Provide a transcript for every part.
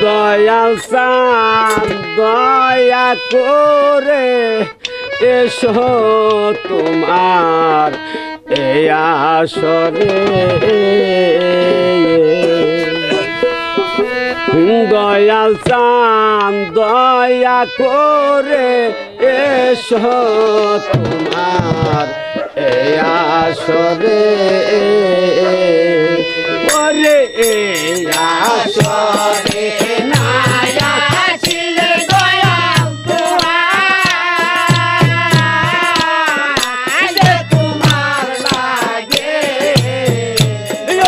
দয়াল চাঁদ দয়া করে এসো তোমার এই আসরে দয়াল চাঁদ দয়া করে এসো তোমার এই আসরে ওরে এই আসরে নায়া ছিল দয়াল তোমার তোমার লাগে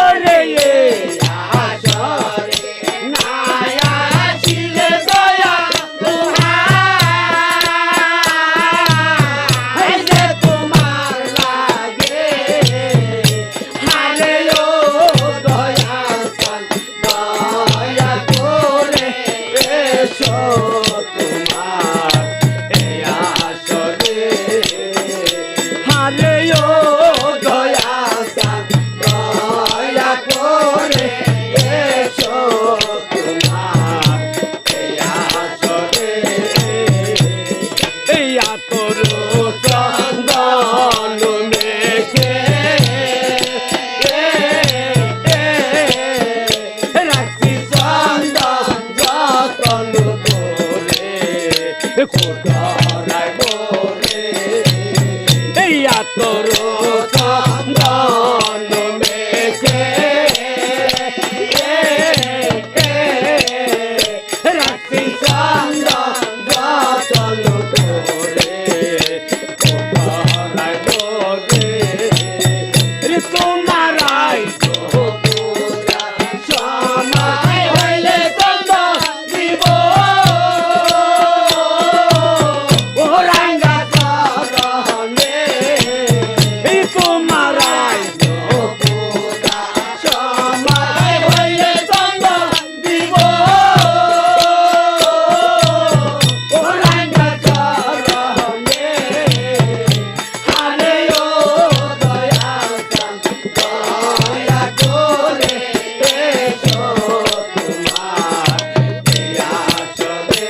ওরে এই আসরে নায়া ছিল দয়াল তোমার লাগে হারে ও দয়াল দয়া করে এসো তোমার এই আসরে হারে ও দয়াল দয়া করে এসো তোমার এই আসরে এই আতর চন্দন মেখে রাখছি চন্দন যতন করে কোটারায় বলে এই আতর চন্দন মেখে রাখছি চন্দন যতন করে কোটারায় বলে তোমার আইতো পূজা সময় হইলে চন্দন দিব ও রাঙ্গা চরণে তোমার আইতো পূজা সময় হইলে চন্দন দিব ও রাঙ্গা চরণে হারে ও দয়াল চাঁদ দয়া করে এসো তোমার এই আসরে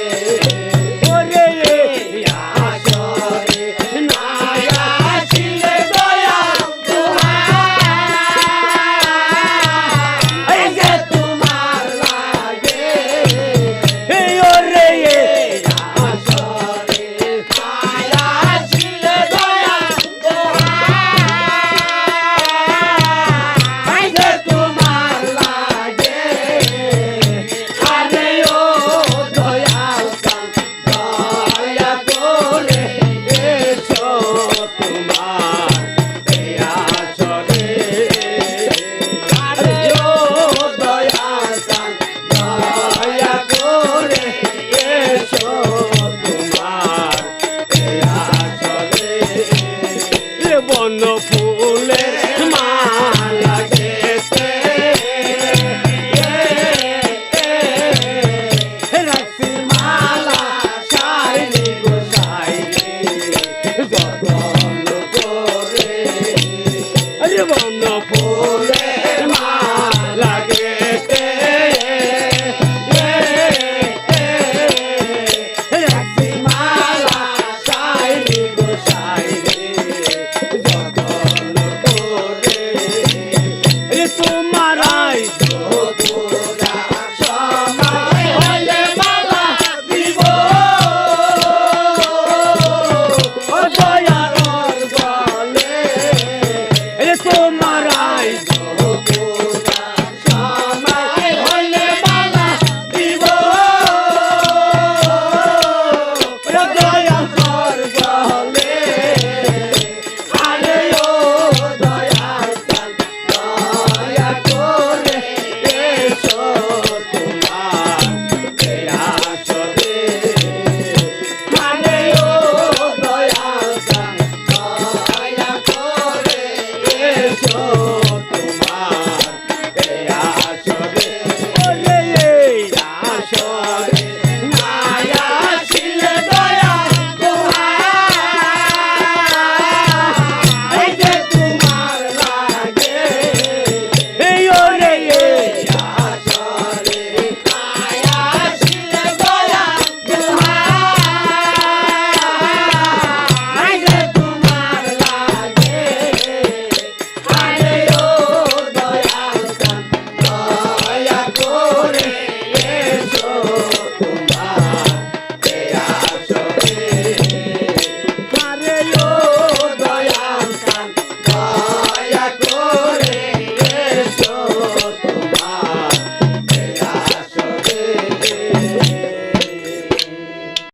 ওরে এই আসরে নায়া ছিল দয়াল তোমার এই যে তোমার লাগে এই ওরে এই আসরে নায়া ছিল দয়াল তোমার এই যে তোমার লাগে হারে ও দয়াল চাঁদ দয়া করে এসো তোমার এই আসরে হারে ও দয়াল চাঁদ দয়া করে এসো তোমার এই আসরে বন ফুলের মালা গেতে রাখছি মালা সাইলি গো সাইলি যতন করে বন ফুল